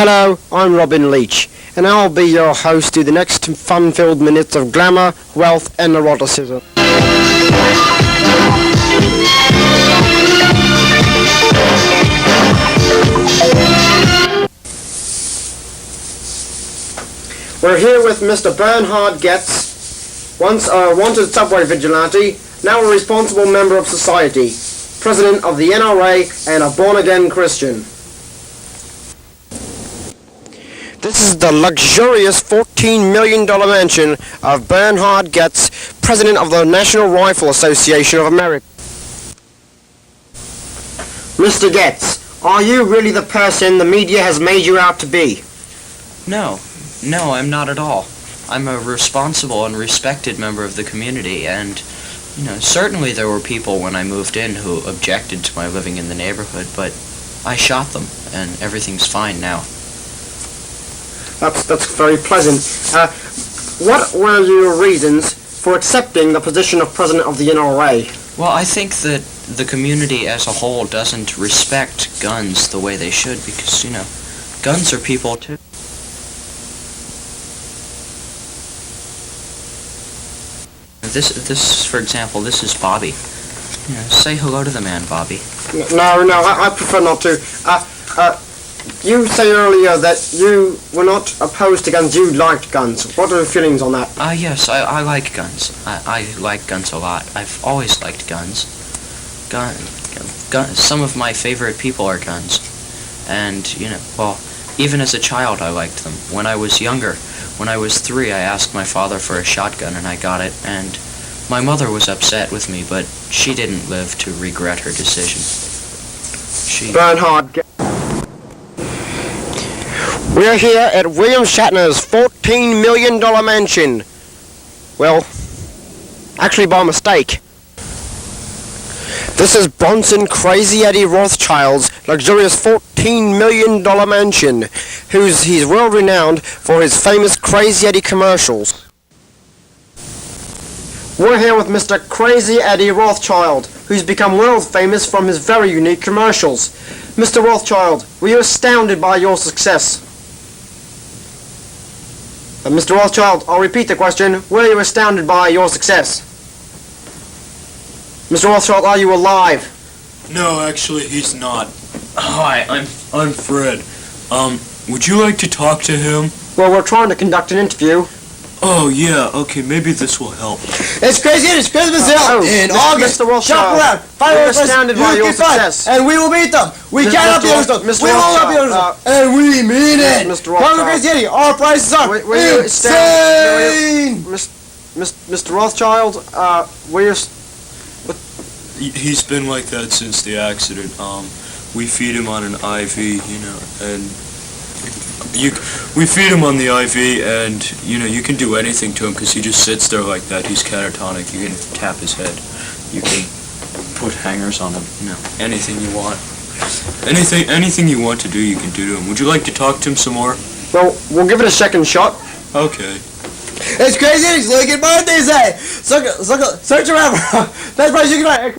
Hello, I'm Robin Leach, and I'll be your host through the next fun-filled minutes of glamour, wealth, and eroticism. We're here with Mr. Bernhard Goetz, once a wanted subway vigilante, now a responsible member of society, president of the NRA, and a born-again Christian. This is the luxurious $14 million mansion of Bernhard Goetz, president of the National Rifle Association of America. Mr. Goetz, are you really the person the media has made you out to be? No, I'm not at all. I'm a responsible and respected member of the community, and, certainly there were people when I moved in who objected to my living in the neighborhood, but I shot them, and everything's fine now. That's very pleasant. What were your reasons for accepting the position of president of the NRA? Well, I think that the community as a whole doesn't respect guns the way they should because, guns are people too. This, for example, this is Bobby. Say hello to the man, Bobby. No, I prefer not to. You said earlier that you were not opposed to guns, you liked guns. What are your feelings on that? Yes, I like guns. I like guns a lot. I've always liked guns. Some of my favorite people are guns. And, even as a child I liked them. When I was younger, when I was 3, I asked my father for a shotgun and I got it, and my mother was upset with me, but she didn't live to regret her decision. Bernhard, we're here at William Shatner's $14 million mansion. Well, actually by mistake. This is Bronson Crazy Eddie Rothschild's luxurious $14 million mansion, he's well renowned for his famous Crazy Eddie commercials. We're here with Mr. Crazy Eddie Rothschild, who's become world famous from his very unique commercials. Mr. Rothschild, were you astounded by your success? Mr. Rothschild, I'll repeat the question. Were you astounded by your success? Mr. Rothschild, are you alive? No, actually, he's not. Hi, I'm Fred. Would you like to talk to him? Well, we're trying to conduct an interview. Oh, yeah, okay, maybe this will help. It's crazy, it's Christmas Hill in August. Mr. Rothschild, shop around, we're astounded by your success. And we will beat them. We cannot be understood. We will not be understood. And we mean it. Mr. Rothschild. Come Crazy Eddie, our prices are insane. Mr. Rothschild, He's been like that since the accident. We feed him on an IV, and we feed him on the IV, and you can do anything to him because he just sits there like that. He's catatonic. You can tap his head. You can put hangers on him. Anything you want. Anything you want to do, you can do to him. Would you like to talk to him some more? Well, we'll give it a second shot. Okay. It's Crazy Eddie's Lincoln birthday day. Search around. That's right. You can.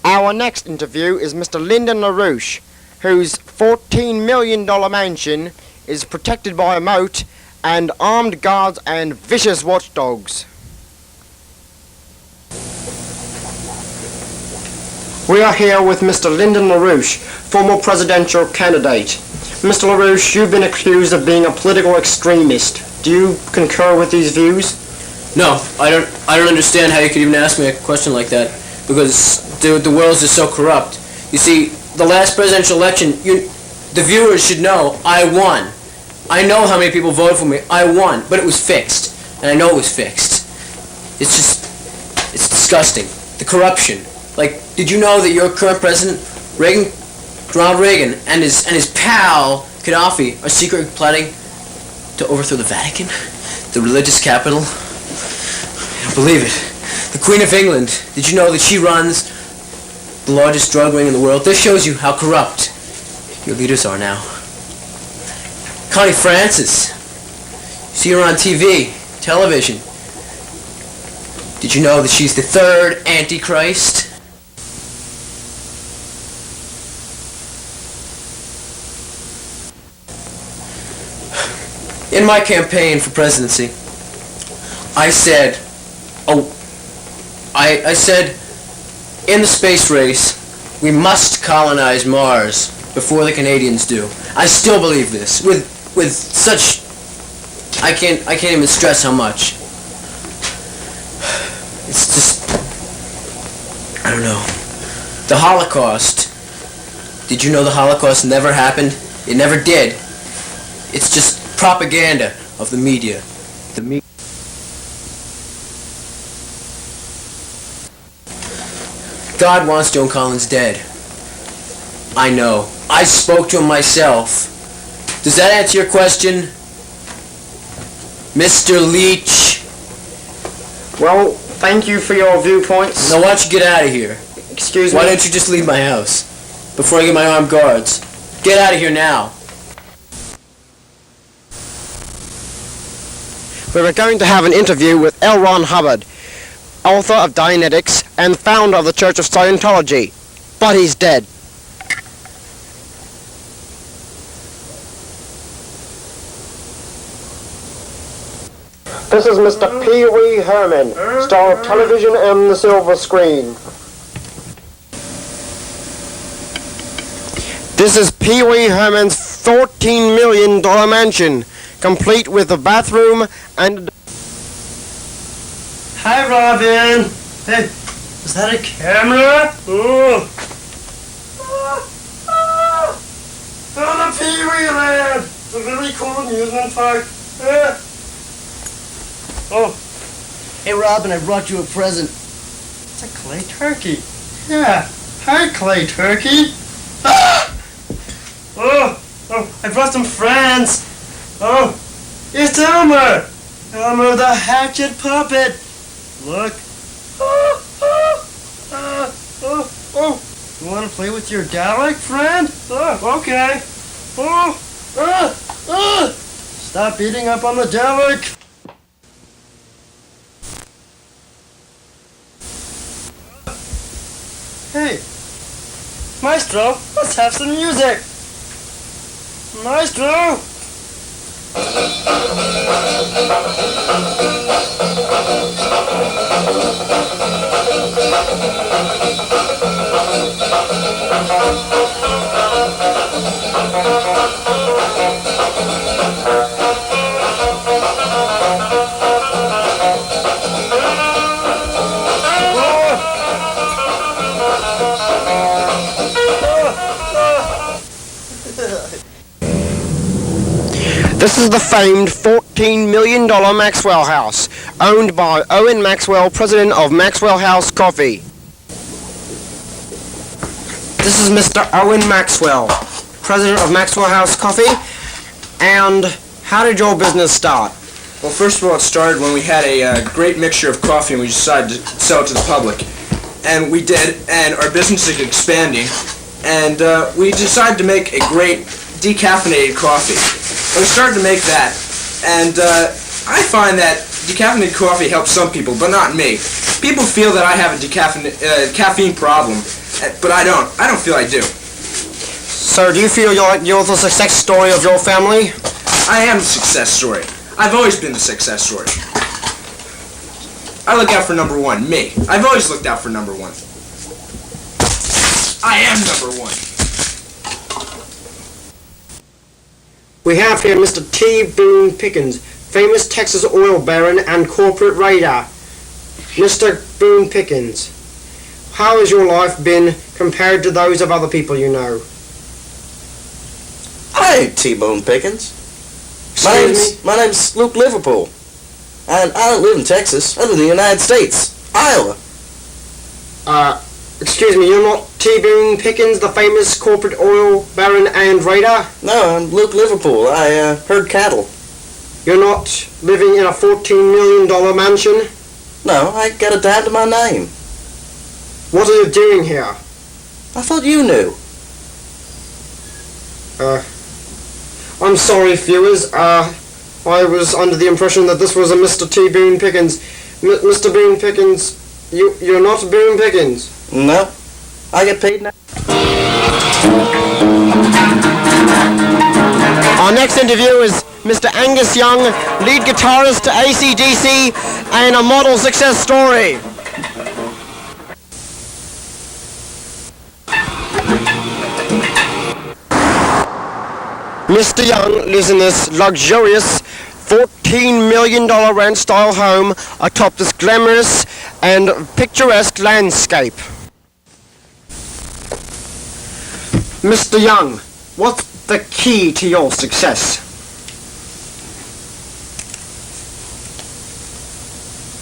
Our next interview is Mr. Lyndon LaRouche, whose $14 million mansion is protected by a moat and armed guards and vicious watchdogs. We are here with Mr. Lyndon LaRouche, former presidential candidate. Mr. LaRouche, you've been accused of being a political extremist. Do you concur with these views? No, I don't understand how you could even ask me a question like that, because the world is just so corrupt. You see, the last presidential election, the viewers should know I won. I know how many people voted for me. I won, but it was fixed, and I know it was fixed. It's disgusting. The corruption. Like, did you know that your current president, Ronald Reagan, and his pal Gaddafi are secretly plotting to overthrow the Vatican, the religious capital? I don't believe it. The Queen of England, did you know that she runs the largest drug ring in the world? This shows you how corrupt your leaders are now. Connie Francis, you see her on TV, television. Did you know that she's the third Antichrist? In my campaign for presidency, I said, I said, in the space race, we must colonize Mars before the Canadians do. I still believe this with such. I can't even stress how much. It's just, I don't know. The Holocaust. Did you know the Holocaust never happened? It never did. It's just propaganda of the media. God wants Joan Collins dead. I know. I spoke to him myself. Does that answer your question, Mr. Leach? Well, thank you for your viewpoints. Now why don't you get out of here? Excuse me. Why don't you just leave my house before I get my armed guards? Get out of here now. We were going to have an interview with L. Ron Hubbard, author of Dianetics and founder of the Church of Scientology, but he's dead. This is Mr. Pee Wee Herman, star of television and the silver screen. This is Pee Wee Herman's $14 million mansion, complete with a bathroom and... Hi, Robin. Hey, is that a camera? Oh, the Pee Wee Land, a very cool amusement park. Oh, hey, Robin, I brought you a present. It's a clay turkey. Yeah, hi, clay turkey. Oh, I brought some friends. Oh, it's Elmer. Elmer the hatchet puppet. Look. You want to play with your Dalek friend? Oh, okay. Stop beating up on the Dalek. Hey, Maestro, let's have some music. Maestro. This is the famed $14 million Maxwell House, owned by Owen Maxwell, president of Maxwell House Coffee. This is Mr. Owen Maxwell, president of Maxwell House Coffee. And how did your business start? Well, first of all, it started when we had a great mixture of coffee and we decided to sell it to the public. And we did, and our business is expanding. And we decided to make a great decaffeinated coffee. And we started to make that, and I find that decaffeinated coffee helps some people, but not me. People feel that I have a caffeine problem, but I don't. I don't feel I do. So do you feel you're the success story of your family? I am the success story. I've always been the success story. I look out for number one, me. I've always looked out for number one. I am number one. We have here Mr. T. Boone Pickens, famous Texas oil baron and corporate raider. Mr. Boone Pickens, how has your life been compared to those of other people you know? I ain't T-Bone Pickens. My name's Luke Liverpool. And I don't live in Texas. I live in the United States. Iowa. Excuse me, you're not T. Boone Pickens, the famous corporate oil baron and raider? No, I'm Luke Liverpool. I herd cattle. You're not living in a $14 million mansion? No, I got a dime to my name. What are you doing here? I thought you knew. I'm sorry, viewers. I was under the impression that this was a Mr. T. Boone Pickens. Mr. Boone Pickens, you're not Boone Pickens? No, I get paid now. Our next interview is Mr. Angus Young, lead guitarist to AC/DC and a model success story. Mr. Young lives in this luxurious $14 million ranch-style home atop this glamorous and picturesque landscape. Mr. Young, what's the key to your success?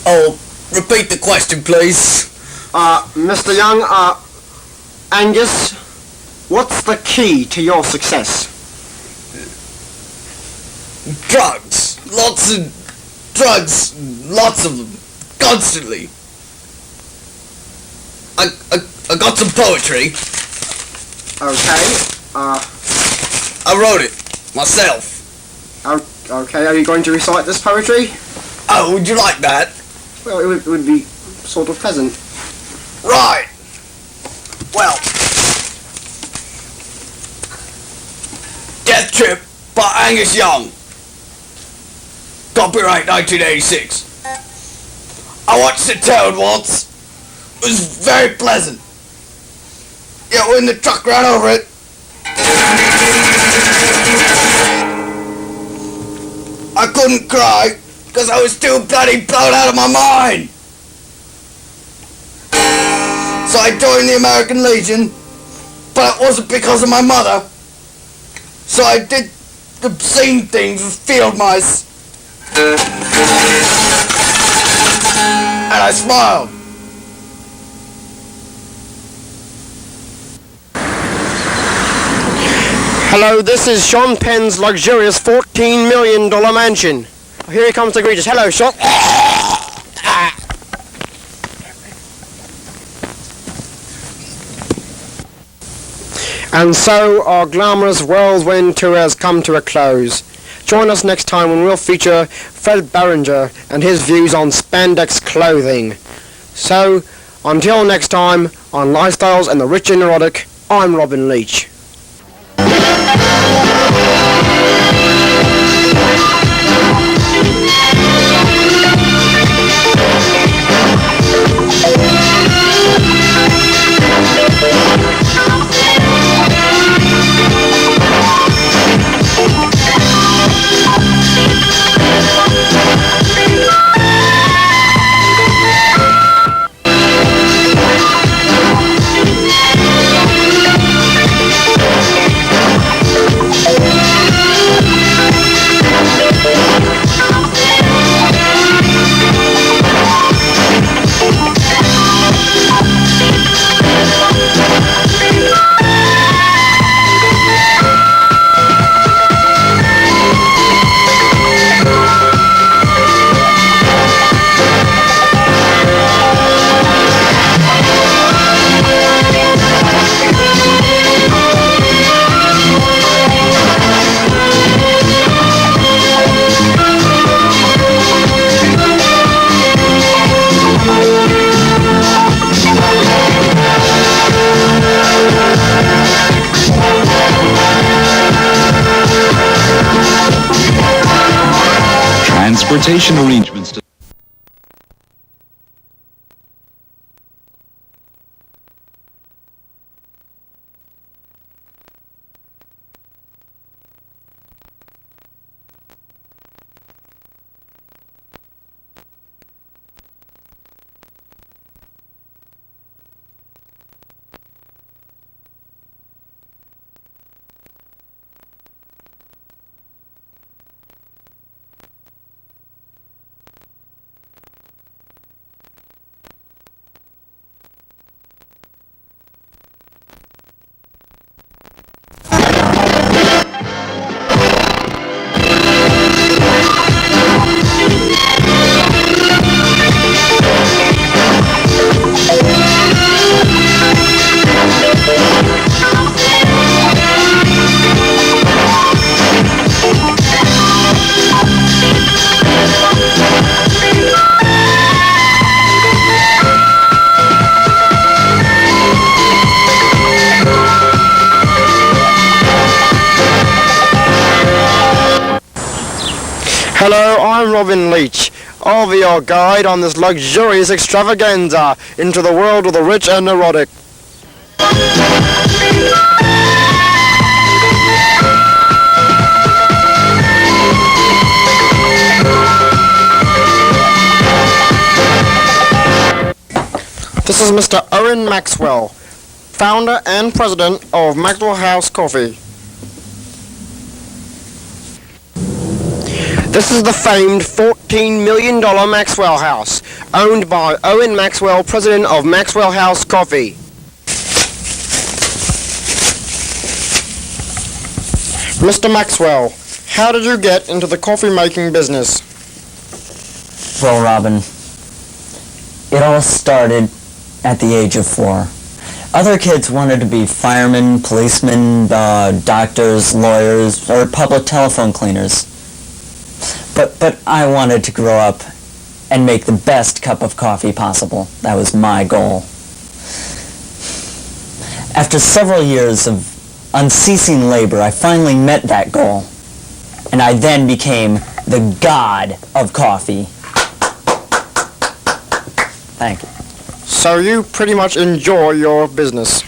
Oh, repeat the question, please. Mr. Young, Angus, what's the key to your success? Drugs. Lots of drugs. Lots of them. Constantly. I got some poetry. Okay, I wrote it. Myself. okay, are you going to recite this poetry? Oh, would you like that? Well, it would be sort of pleasant. Right. Well. Death Trip by Angus Young. Copyright 1986. I watched the toad once. It was very pleasant. Yeah, when the truck ran over it. I couldn't cry because I was too bloody blown out of my mind. So I joined the American Legion, but it wasn't because of my mother. So I did obscene things with field mice. And I smiled. Hello, this is Sean Penn's luxurious $14 million mansion. Here he comes to greet us. Hello, Sean. And so our glamorous whirlwind tour has come to a close. Join us next time when we'll feature Fred Barringer and his views on spandex clothing. So, until next time, on Lifestyles and the Rich and Neurotic, I'm Robin Leach. Transportation arrangements to Hello, I'm Robin Leach. I'll be your guide on this luxurious extravaganza into the world of the rich and neurotic. This is Mr. Owen Maxwell, founder and president of Maxwell House Coffee. This is the famed $14 million Maxwell House, owned by Owen Maxwell, president of Maxwell House Coffee. Mr. Maxwell, how did you get into the coffee making business? Well, Robin, it all started at the age of 4. Other kids wanted to be firemen, policemen, doctors, lawyers, or public telephone cleaners. But I wanted to grow up and make the best cup of coffee possible. That was my goal. After several years of unceasing labor, I finally met that goal. And I then became the god of coffee. Thank you. So you pretty much enjoy your business?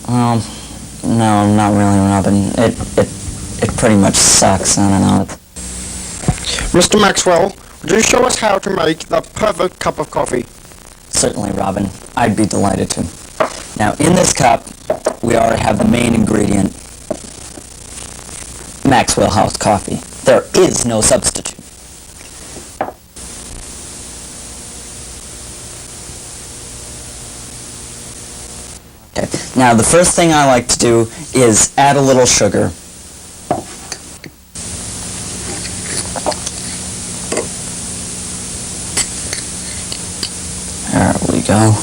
No, not really, Robin. It pretty much sucks. I don't know. Mr. Maxwell, would you show us how to make the perfect cup of coffee? Certainly, Robin. I'd be delighted to. Now, in this cup, we already have the main ingredient, Maxwell House coffee. There is no substitute. Okay. Now, the first thing I like to do is add a little sugar. There we go.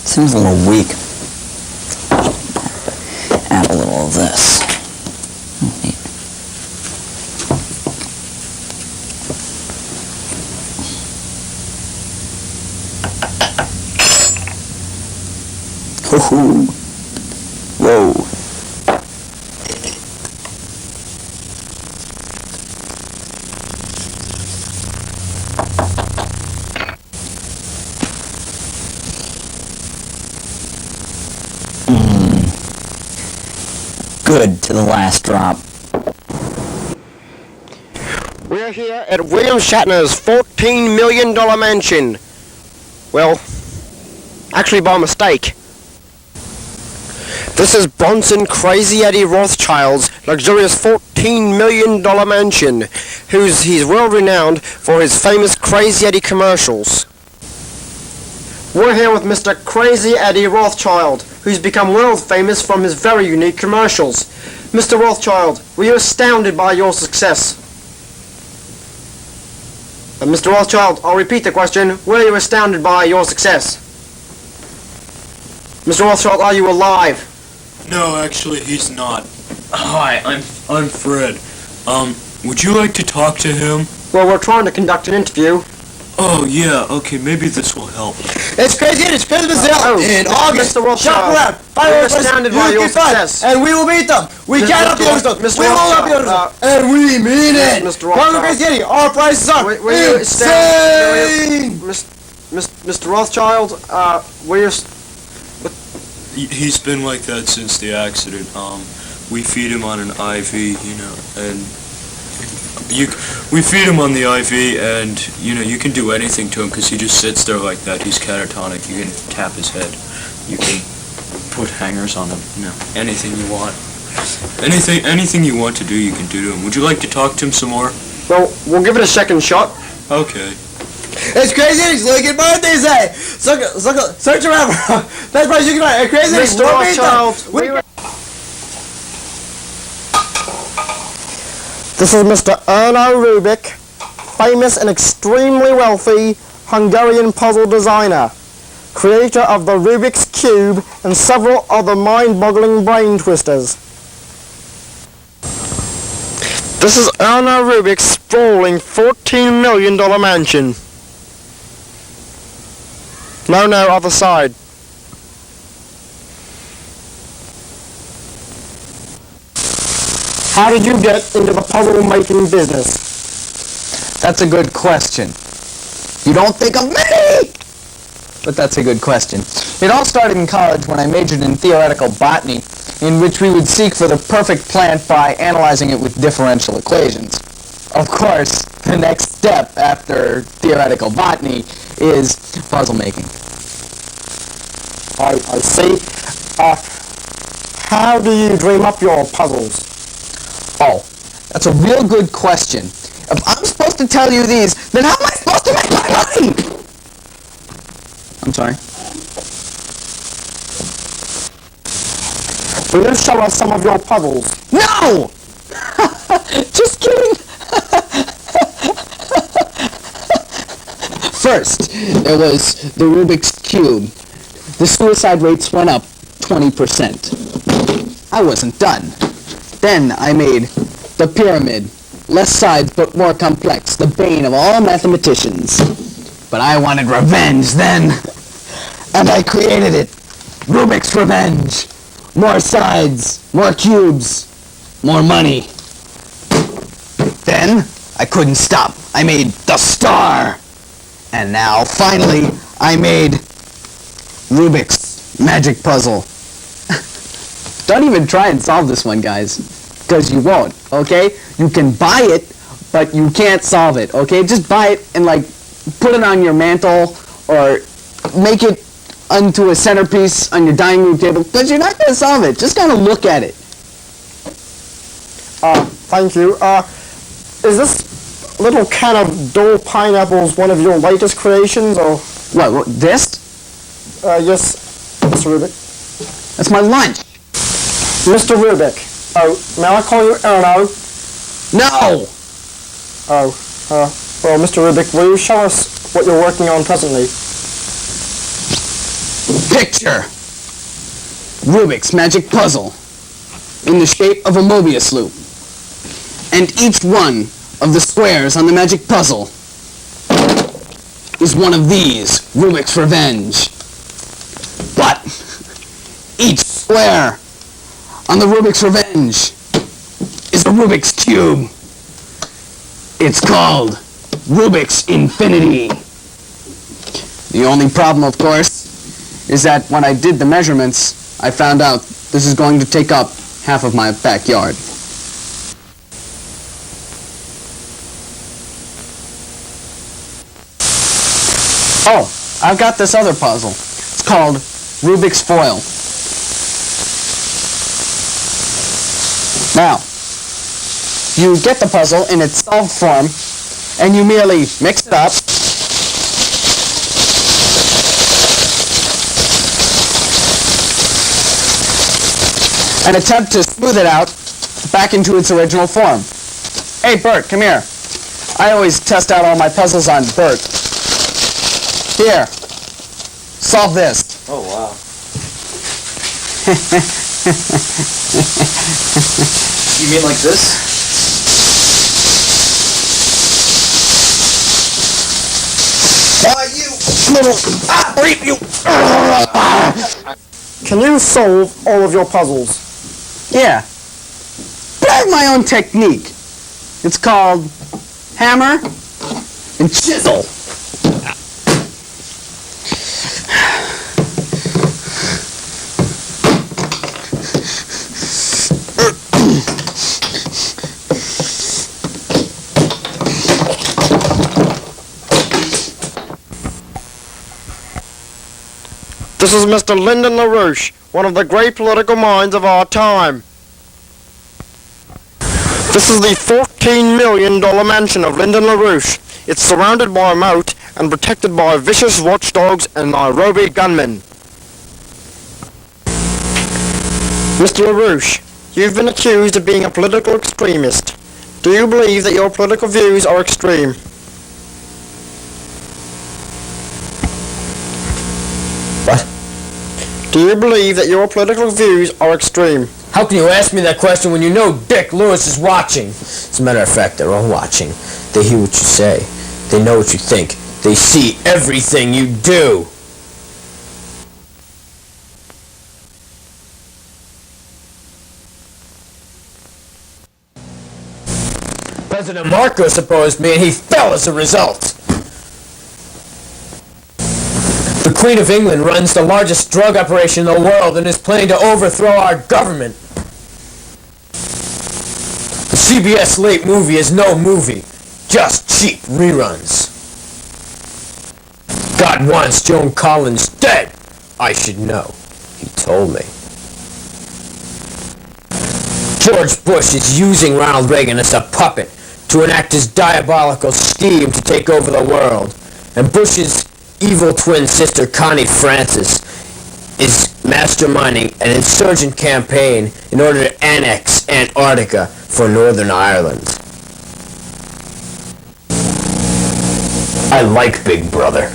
Seems a little weak. Add a little of this. Neat. Hoo-hoo. Whoa. Good to the last drop. We're here at William Shatner's $14 million mansion. Well, actually by mistake. This is Bronson Crazy Eddie Rothschild's luxurious $14 million mansion, he's world renowned for his famous Crazy Eddie commercials. We're here with Mr. Crazy Eddie Rothschild, who's become world famous from his very unique commercials. Mr. Rothschild, were you astounded by your success? Mr. Rothschild, I'll repeat the question. Were you astounded by your success? Mr. Rothschild, are you alive? No, actually, he's not. Hi, I'm Fred. Would you like to talk to him? Well, we're trying to conduct an interview. Oh, yeah, okay, maybe this will help. It's crazy. It's Christmas in August. Mr. Rothschild, Shop around. we're astounded by your success. And we will meet them. We cannot be understood. Mr. We will not be Rothschild, understood. And we mean it. Mr. Rothschild. Crazy Eddie, our prices are insane. Mr. Rothschild, He's been like that since the accident. We feed him on an IV, and we feed him on the IV, and you can do anything to him because he just sits there like that. He's catatonic. You can tap his head. You can put hangers on him. Anything you want. Anything you want to do, you can do to him. Would you like to talk to him some more? well, we'll give it a second shot. Okay. It's Crazy Eddie's like birthday day. Search around. That's why you can find Crazy Eddie's. Mr. Rothschild, this is Mr. Erno Rubik, famous and extremely wealthy Hungarian puzzle designer. creator of the Rubik's Cube and several other mind-boggling brain twisters. This is Eleanor Rubik's sprawling $14 million mansion. No, other side. How did you get into the puzzle-making business? That's a good question. You don't think of me! But that's a good question. It all started in college when I majored in theoretical botany, in which we would seek for the perfect plant by analyzing it with differential equations. Of course, the next step after theoretical botany is puzzle making. I see. How do you dream up your puzzles? Oh, that's a real good question. If I'm supposed to tell you these, then how am I supposed to make my money? I'm sorry. Will you show us some of your puzzles? No! Just kidding. First, there was the Rubik's Cube. The suicide rates went up 20%. I wasn't done. Then I made the pyramid. Less sides but more complex, the bane of all mathematicians. But I wanted revenge then. And I created it. Rubik's Revenge. More sides, more cubes, more money. Then I couldn't stop. I made the star. And now, finally, I made Rubik's Magic Puzzle. Don't even try and solve this one, guys, because you won't, okay? You can buy it, but you can't solve it, okay? Just buy it and, like, put it on your mantle or make it onto a centerpiece on your dining room table, but you're not going to solve it. Just kind of look at it. Thank you. Is this little can of dull pineapples one of your latest creations, or? What this? Yes, Mr. Rubik. That's my lunch. Mr. Rubik. Oh, may I call you Erno? No! Well, Mr. Rubik, will you show us what you're working on presently? Picture Rubik's Magic Puzzle in the shape of a Mobius loop. And each one of the squares on the magic puzzle is one of these, Rubik's Revenge. But each square on the Rubik's Revenge is a Rubik's Cube. It's called Rubik's Infinity. The only problem, of course, is that when I did the measurements, I found out this is going to take up half of my backyard. Oh, I've got this other puzzle. It's called Rubik's Foil. Now, you get the puzzle in its solved form, and you merely mix it up, and attempt to smooth it out back into its original form. Hey, Bert, come here. I always test out all my puzzles on Bert. Here, solve this. Oh, wow. You mean like this? Why, you little... reap you! Can you solve all of your puzzles? Yeah. But I have my own technique. It's called hammer and chisel. This is Mr. Lyndon LaRouche, one of the great political minds of our time. This is the $14 million mansion of Lyndon LaRouche. It's surrounded by a moat and protected by vicious watchdogs and Nairobi gunmen. Mr. LaRouche, you've been accused of being a political extremist. Do you believe that your political views are extreme? What? Do you believe that your political views are extreme? How can you ask me that question when you know Dick Lewis is watching? As a matter of fact, they're all watching. They hear what you say. They know what you think. They see everything you do. President Marcos opposed me, and he fell as a result. The Queen of England runs the largest drug operation in the world and is planning to overthrow our government. The CBS late movie is no movie, just cheap reruns. God wants Joan Collins dead. I should know. He told me. George Bush is using Ronald Reagan as a puppet to enact his diabolical scheme to take over the world. And Bush's evil twin sister, Connie Francis, is masterminding an insurgent campaign in order to annex Antarctica for Northern Ireland. I like Big Brother.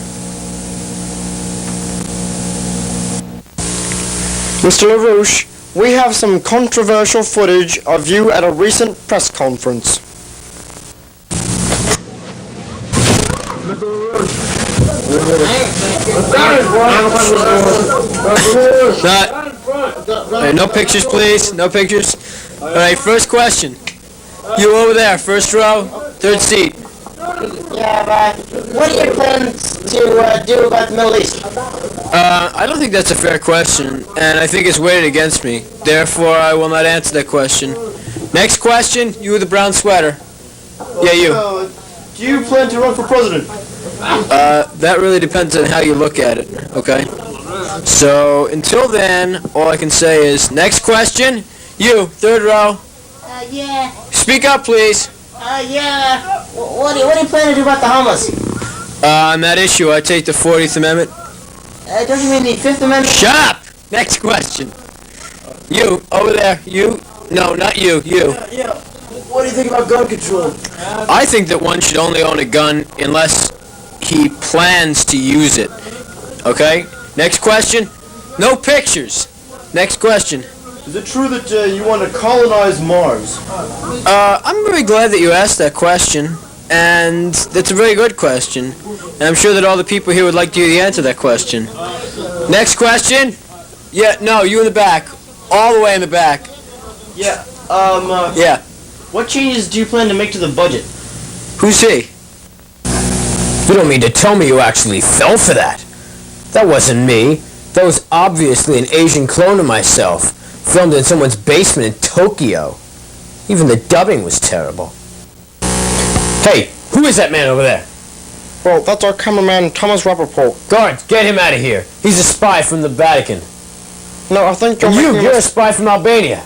Mr. LaRouche, we have some controversial footage of you at a recent press conference. No pictures, please. No pictures. All right, first question. You over there, first row, third seat. Yeah, but what are your plans to do about the Middle East? I don't think that's a fair question, and I think it's weighted against me. Therefore, I will not answer that question. Next question, you with the brown sweater. Yeah, you. Do you plan to run for president? That really depends on how you look at it, okay? So, until then, all I can say is, next question, you, third row. Yeah. Speak up, please. Yeah. What do you plan to do about the homeless? On that issue, I take the 40th Amendment. Don't you mean the 5th Amendment? Shut up! Next question. You, over there, you. No, not you, you. Yeah. What do you think about gun control? I think that one should only own a gun unless he plans to use it. Okay? Next question. No pictures. Next question. Is it true that you want to colonize Mars? I'm very glad that you asked that question, and that's a very good question. And I'm sure that all the people here would like to hear the answer to that question. Next question. Yeah, no, you in the back. All the way in the back. Yeah. Yeah. What changes do you plan to make to the budget? Who's he? You don't mean to tell me you actually fell for that? That wasn't me. That was obviously an Asian clone of myself, filmed in someone's basement in Tokyo. Even the dubbing was terrible. Hey, who is that man over there? Well, that's our cameraman, Thomas Rappaport. Guards, get him out of here. He's a spy from the Vatican. No, I think you're And you're a spy from Albania.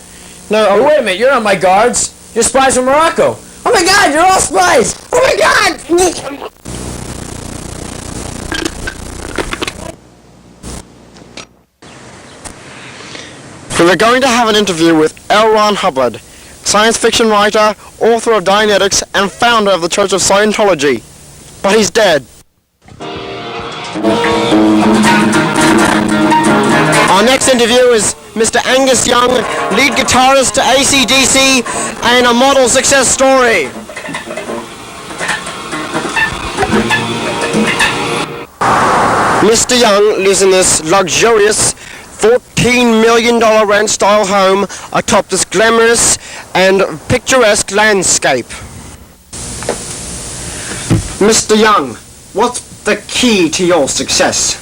No, Hey, wait a minute, you're not my guards. You're spies from Morocco. Oh my God, you're all spies. Oh my God. So we're going to have an interview with L. Ron Hubbard, science fiction writer, author of Dianetics, and founder of the Church of Scientology. But he's dead. Our next interview is Mr. Angus Young, lead guitarist to AC/DC, and a model success story. Mr. Young lives in this luxurious $14 million ranch-style home atop this glamorous and picturesque landscape. Mr. Young, what's the key to your success?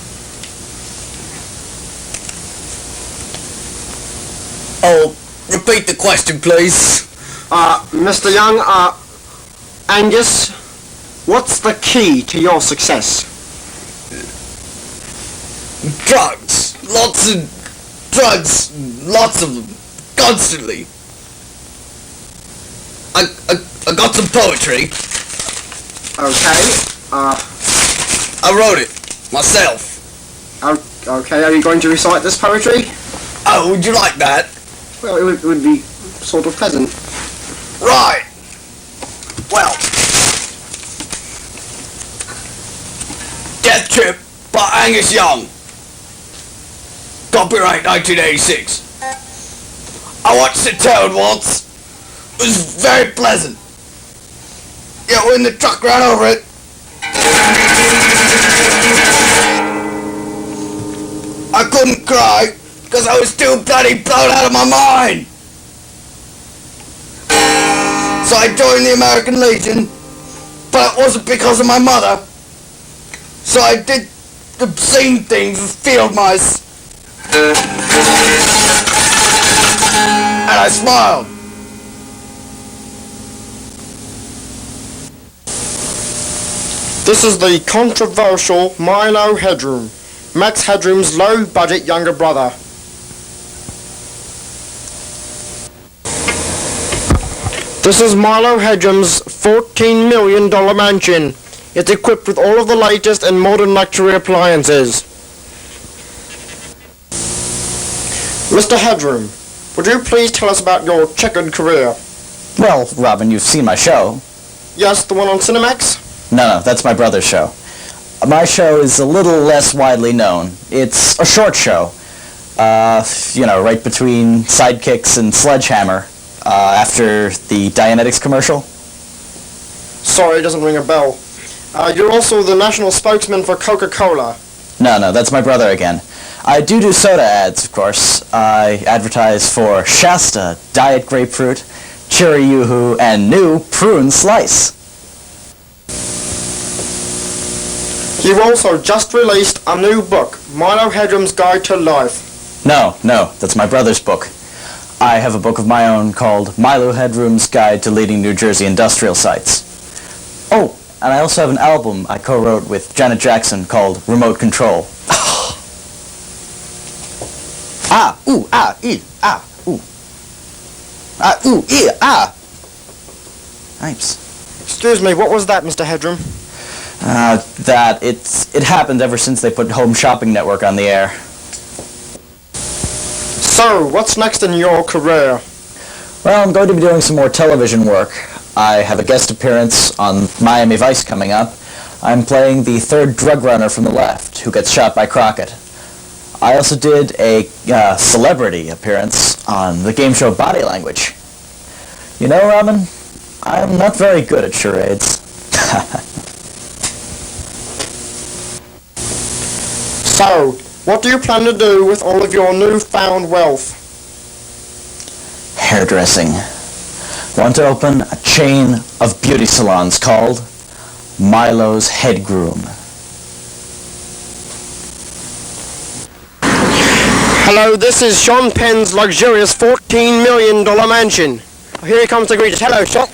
Oh, repeat the question, please. Mr. Young, Angus, what's the key to your success? Drugs. Lots of drugs. Lots of them. Constantly. I got some poetry. Okay, I wrote it. Myself. okay, are you going to recite this poetry? Oh, would you like that? Well, it would be sort of pleasant. Right. Well. Death Trip by Angus Young. Copyright 1986. I watched the Toad once. It was very pleasant. Yet when the truck ran over it, I couldn't cry because I was too bloody blown out of my mind. So I joined the American Legion, but it wasn't because of my mother. So I did obscene things with field mice. And I smiled. This is the controversial Milo Headroom, Max Headroom's low-budget younger brother. This is Milo Headroom's $14 million mansion. It's equipped with all of the latest and modern luxury appliances. Mr. Headroom, would you please tell us about your checkered career? Well, Robin, you've seen my show. Yes, the one on Cinemax? No, that's my brother's show. My show is a little less widely known. It's a short show. Right between Sidekicks and Sledgehammer, after the Dianetics commercial. Sorry, it doesn't ring a bell. You're also the national spokesman for Coca-Cola. No, that's my brother again. I do soda ads, of course. I advertise for Shasta, Diet Grapefruit, Cherry Yoo-Hoo, and new Prune Slice. You've also just released a new book, Milo Headroom's Guide to Life. No, that's my brother's book. I have a book of my own called Milo Headroom's Guide to Leading New Jersey Industrial Sites. Oh, and I also have an album I co-wrote with Janet Jackson called Remote Control. Ah, ooh, ah, ee, ah, ooh. Ah, ooh, ee, ah. Nice. Excuse me, what was that, Mr. Headroom? It happened ever since they put Home Shopping Network on the air. So, what's next in your career? Well, I'm going to be doing some more television work. I have a guest appearance on Miami Vice coming up. I'm playing the third drug runner from the left who gets shot by Crockett. I also did a celebrity appearance on the game show Body Language. You know, Robin, I'm not very good at charades. So, what do you plan to do with all of your newfound wealth? Hairdressing. Want to open a chain of beauty salons called Milo's Head Groom. Hello, this is Sean Penn's luxurious $14 million mansion. Here he comes to greet us. Hello, Sean.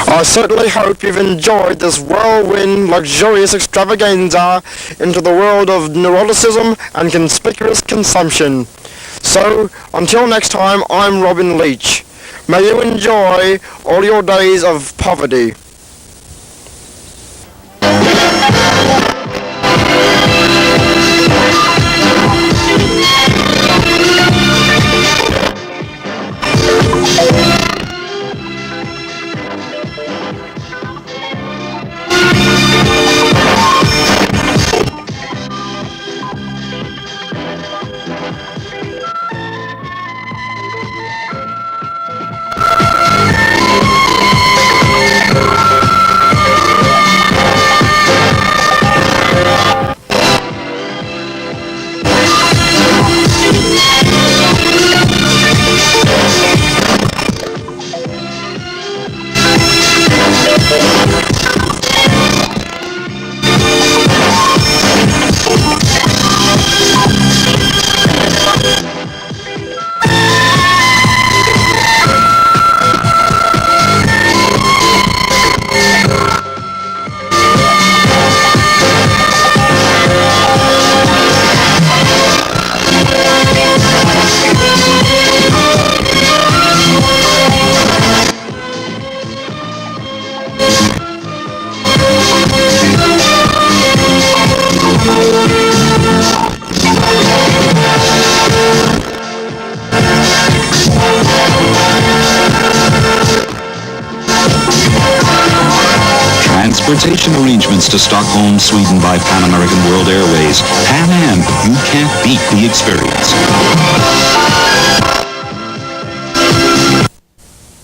I certainly hope you've enjoyed this whirlwind, luxurious extravaganza into the world of neuroticism and conspicuous consumption. So, until next time, I'm Robin Leach. May you enjoy all your days of poverty. transportation arrangements to Stockholm, Sweden by Pan American World Airways. Pan Am, you can't beat the experience.